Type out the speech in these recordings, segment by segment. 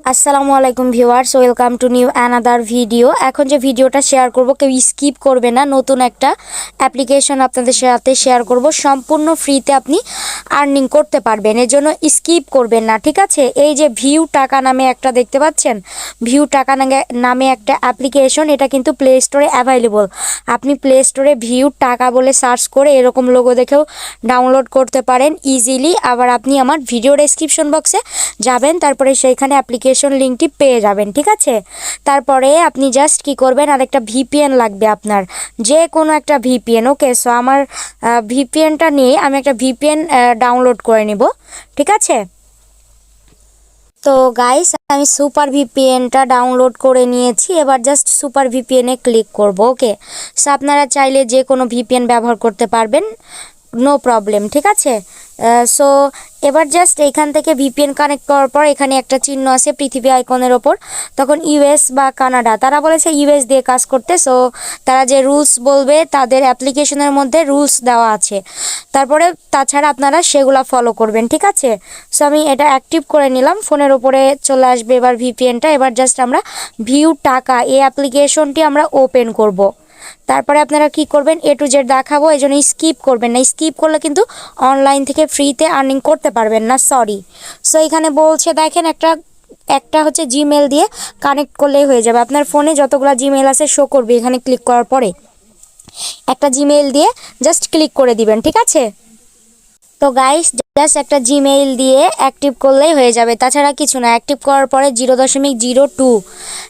আসসালামু আলাইকুম viewers, welcome to new another video. এখন যে ভিডিওটা শেয়ার করব কেউ স্কিপ করবে না। নতুন একটা অ্যাপ্লিকেশন আপনাদের সাথে শেয়ার করব, সম্পূর্ণ ফ্রিতে আপনি আর্নিং করতে পারবেন, এর জন্য স্কিপ করবেন না, ঠিক আছে? এই যে ভিউ টাকা নামে একটা দেখতে পাচ্ছেন, ভিউ টাকা নামে একটা অ্যাপ্লিকেশন, এটা কিন্তু প্লে স্টোরে অ্যাভেলেবল। আপনি প্লে স্টোরে ভিউ টাকা বলে সার্চ করে এরকম লোগো দেখেও ডাউনলোড করতে পারেন ইজিলি। আবার আপনি আমার ভিডিও ডেসক্রিপশন বক্সে যাবেন, তারপরে সেইখানে অ্যাপ্লিকেশন লিঙ্কটি পেয়ে যাবেন, ঠিক আছে? তারপরে আপনি জাস্ট কি করবেন, আর একটা ভিপিএন লাগবে আপনার, যে কোনো একটা ভিপিএন। ওকে, সো আমার ভিপিএনটা নিয়ে আমি একটা ভিপিএন ডাউনলোড করে নিব, ঠিক আছে? তো গাইস, আমি সুপার ভিপিএনটা ডাউনলোড করে নিয়েছি। এবার জাস্ট সুপার ভিপিএনে ক্লিক করব। ওকে, সো আপনারা চাইলে যে কোনো ভিপিএন ব্যবহার করতে পারবেন, নো প্রবলেম, ঠিক আছে? সো এবার জাস্ট এইখান থেকে ভিপিএন কানেক্ট করার পর এখানে একটা চিহ্ন আছে পৃথিবী আইকনের ওপর, তখন ইউএস বা কানাডা, তারা বলেছে ইউএস দিয়ে কাজ করতে। সো তারা যে রুলস বলবে তাদের অ্যাপ্লিকেশনের মধ্যে রুলস দেওয়া আছে, তারপরে তাছাড়া আপনারা সেগুলো ফলো করবেন, ঠিক আছে? সো আমি এটা অ্যাক্টিভ করে নিলাম, ফোনের ওপরে চলে আসবে এবার ভিপিএনটা। এবার জাস্ট আমরা ভিউ টাকা এই অ্যাপ্লিকেশনটি আমরা ওপেন করব। তারপরে আপনারা কি করবেন, এ টু জেড দেখাবো, এই জন্য স্কিপ করবেন না। স্কিপ করলে কিন্তু অনলাইন থেকে ফ্রিতে আর্নিং করতে পারবেন না, সরি। সো এখানে বলছে দেখেন, একটা একটা হচ্ছে জিমেল দিয়ে কানেক্ট করলেই হয়ে যাবে। আপনার ফোনে যতগুলো জিমেল আছে শো করবে, এখানে ক্লিক করার পরে একটা জিমেল দিয়ে জাস্ট ক্লিক করে দিবেন, ঠিক আছে? তো গাইস, জাস্ট একটা জিমেইল দিয়ে অ্যাক্টিভ করলেই হয়ে যাবে, তাছাড়া কিছু না। অ্যাক্টিভ করার পরে 0.02,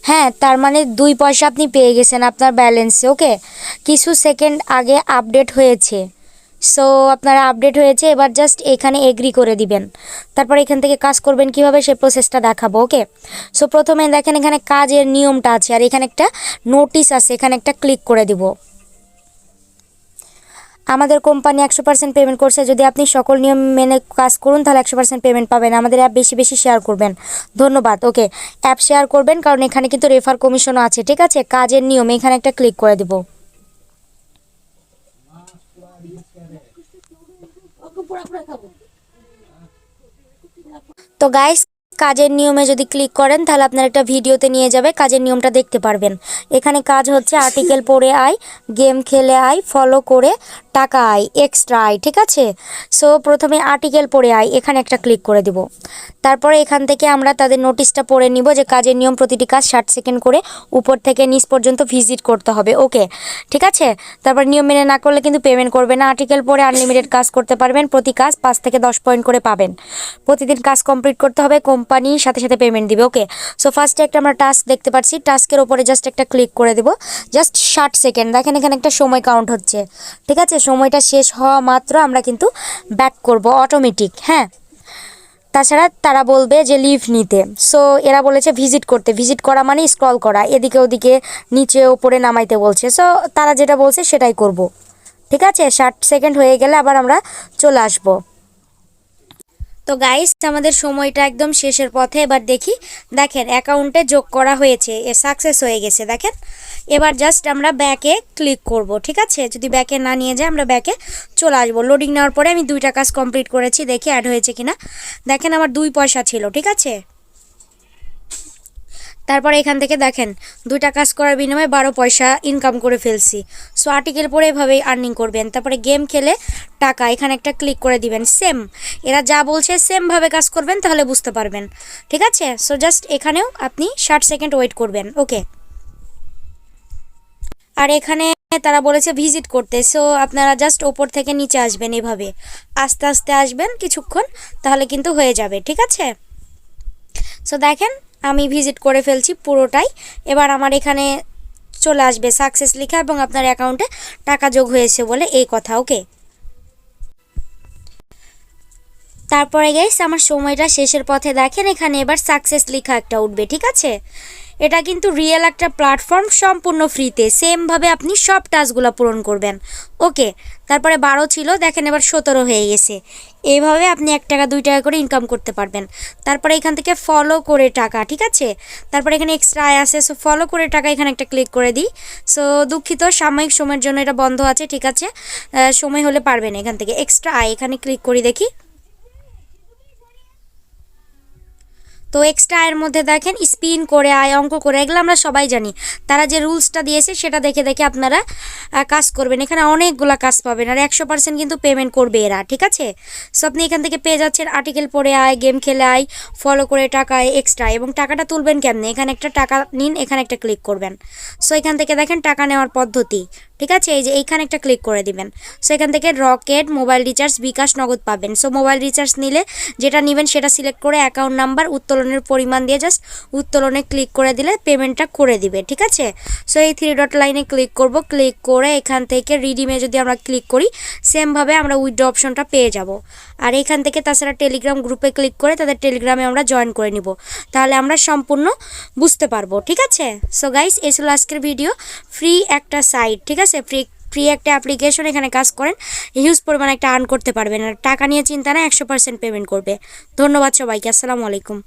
হ্যাঁ, তার মানে 2 পয়সা আপনি পেয়ে গেছেন আপনার ব্যালেন্সে। ওকে, কিছু সেকেন্ড আগে আপডেট হয়েছে। সো আপনারা আপডেট হয়েছে, এবার জাস্ট এখানে এগ্রি করে দিবেন। তারপর এখান থেকে কাজ করবেন কিভাবে সেই প্রসেসটা দেখাবো। ওকে, সো প্রথমে দেখেন এখানে কাজের নিয়মটা আছে, আর এখানে একটা নোটিশ আছে, এখানে একটা ক্লিক করে দিব। আমাদের কোম্পানি 100% পেমেন্ট করছে, যদি আপনি সকল নিয়ম মেনে কাজ করুন তাহলে 100% পেমেন্ট পাবেন। আমাদের অ্যাপ বেশি বেশি শেয়ার করবেন, ধন্যবাদ। ওকে, অ্যাপ শেয়ার করবেন কারণ এখানে কিন্তু রেফার কমিশনও আছে, ঠিক আছে? কাজের নিয়ম, এখানে একটা ক্লিক করে দেব। তো গাইস, কাজের নিয়মে যদি ক্লিক করেন তাহলে আপনার একটা ভিডিওতে নিয়ে যাবে, কাজের নিয়মটা দেখতে পারবেন। এখানে কাজ হচ্ছে আর্টিকেল পড়ে আয়, গেম খেলে আয়, ফলো করে টাকা আয়, এক্সট্রা আয়, ঠিক আছে? সো প্রথমে আর্টিকেল পড়ে আয়, এখানে একটা ক্লিক করে দিব। তারপরে এখান থেকে আমরা তাদের নোটিশটা পড়ে নিব যে কাজের নিয়ম, প্রতিটি কাজ 60 সেকেন্ড করে উপর থেকে নিচ পর্যন্ত ভিজিট করতে হবে। ওকে, ঠিক আছে? তারপর নিয়ম মেনে না করলে কিন্তু পেমেন্ট করবে না। আর্টিকেল পড়ে আনলিমিটেড কাজ করতে পারবেন, প্রতি কাজ 5 থেকে 10 পয়েন্ট করে পাবেন। প্রতিদিন কাজ কমপ্লিট করতে হবে, কোম্পানির সাথে সাথে পেমেন্ট দিবে। ওকে, সো ফার্স্টে একটা আমরা টাস্ক দেখতে পাচ্ছি, টাস্কের ওপরে জাস্ট একটা ক্লিক করে দেব। জাস্ট 60 সেকেন্ড, দেখেন এখানে একটা সময় কাউন্ট হচ্ছে, ঠিক আছে? সময়টা শেষ হওয়া মাত্র আমরা কিন্তু ব্যাক করব অটোমেটিক, হ্যাঁ। তাছাড়া তারা বলবে যে লিভ নিতে, সো এরা বলেছে ভিজিট করতে। ভিজিট করা মানে স্ক্রল করা, এদিকে ওদিকে নিচে উপরে নামাইতে বলছে। সো তারা যেটা বলছে সেটাই করব, ঠিক আছে? 60 সেকেন্ড হয়ে গেলে আবার আমরা চলে আসবো। তো গাইস, আমাদের সময়টা একদম শেষের পথে। এবার দেখি, দেখেন অ্যাকাউন্টে যোগ করা হয়েছে, এ সাকসেস হয়ে গেছে, দেখেন। এবার জাস্ট আমরা ব্যাকে ক্লিক করব, ঠিক আছে? যদি ব্যাকে না নিয়ে যায় আমরা ব্যাকে চলে আসবো। লোডিং নেওয়ার পরে আমি 2টা কাজ কমপ্লিট করেছি, দেখি অ্যাড হয়েছে কিনা। দেখেন আমার 2 পয়সা ছিল, ঠিক আছে? তারপরে এখান থেকে দেখেন 2টা কাজ করার বিনিময়ে 12 পয়সা ইনকাম করে ফেলছি। সো আর্টিকেল পরে এভাবেই আর্নিং করবেন। তারপরে গেম খেলে টাকা, এখানে একটা ক্লিক করে দিবেন। সেম, এরা যা বলছে সেমভাবে কাজ করবেন, তাহলে বুঝতে পারবেন, ঠিক আছে? সো জাস্ট এখানেও আপনি 60 সেকেন্ড ওয়েট করবেন। ওকে, আর এখানে তারা বলেছে ভিজিট করতে, সো আপনারা জাস্ট ওপর থেকে নিচে আসবেন, এভাবে আস্তে আস্তে আসবেন কিছুক্ষণ, তাহলে কিন্তু হয়ে যাবে, ঠিক আছে? সো দেখেন আমি ভিজিট করে ফেলছি পুরোটাই। এবার আমার এখানে চলে আসবে সাকসেস লেখা এবং আপনার অ্যাকাউন্টে টাকা যোগ হয়েছে বলে এই কথা। ওকে, তারপরে গাইস আমার সময়টা শেষের পথে, দেখেন এখানে এবার সাকসেস লেখা একটা উঠবে, ঠিক আছে? এটা কিন্তু রিয়েল একটা প্ল্যাটফর্ম, সম্পূর্ণ ফ্রিতে সেমভাবে আপনি সব টাস্কগুলো পূরণ করবেন। ওকে, তারপরে 12 ছিল, দেখেন এবার 17 হয়ে গেছে। এইভাবে আপনি 1 টাকা 2 টাকা করে ইনকাম করতে পারবেন। তারপরে এখান থেকে ফলো করে টাকা, ঠিক আছে? তারপরে এখানে এক্সট্রা আয় আছে, সো ফলো করে টাকা, এখানে একটা ক্লিক করে দিই। সো দুঃখিত, সাময়িক সময়ের জন্য এটা বন্ধ আছে, ঠিক আছে? সময় হলে পারবেন। এখান থেকে এক্সট্রা আয়, এখানে ক্লিক করি দেখি। তো এক্সট্রা আয়ের মধ্যে দেখেন স্পিন করে আয়, অঙ্ক করে, এগুলো আমরা সবাই জানি। তারা যে রুলসটা দিয়েছে সেটা দেখে দেখে আপনারা কাজ করবেন। এখানে অনেকগুলো কাজ পাবেন আর 100% কিন্তু পেমেন্ট করবে এরা, ঠিক আছে। সো আপনি এখান থেকে পেয়ে যাচ্ছেন আর্টিকেল পড়ে আয়, গেম খেলে আয়, ফলো করে টাকা আয় এক্সট্রা। এবং টাকাটা তুলবেন কেমনে, এখানে একটা টাকা নিন, এখানে একটা ক্লিক করবেন। সো এখান থেকে দেখেন টাকা নেওয়ার পদ্ধতি, ঠিক আছে। এই যে এইখানে একটা ক্লিক করে দিবেন। সো এখান থেকে রকেট, মোবাইল রিচার্জ, বিকাশ, নগদ পাবেন। সো মোবাইল রিচার্জ নিলে যেটা নেবেন সেটা সিলেক্ট করে অ্যাকাউন্ট নাম্বার, উত্তোলনের পরিমাণ দিয়ে জাস্ট উত্তোলনে ক্লিক করে দিলে পেমেন্টটা করে দিবে, ঠিক আছে। সো এই 3 ডট লাইনে ক্লিক করব, ক্লিক করে এখান থেকে রিডিমে যদি আমরা ক্লিক করি সেমভাবে আমরা উইথড্র অপশনটা পেয়ে যাব। আর এখান থেকে তাছাড়া টেলিগ্রাম গ্রুপে ক্লিক করে তাদের টেলিগ্রামে আমরা জয়েন করে নিব, তাহলে আমরা সম্পূর্ণ বুঝতে পারবো, ঠিক আছে। সো গাইস, এই ছিল আজকের ভিডিও। ফ্রি একটা সাইট, ঠিক আছে, ফ্রি একটা অ্যাপ্লিকেশন, এখানে কাজ করেন, হিউজ পরিমাণে একটা আর্ন করতে পারবেন। আর টাকা নিয়ে চিন্তা না, 100% পেমেন্ট করবে। ধন্যবাদ সবাইকে, আসসালামু আলাইকুম।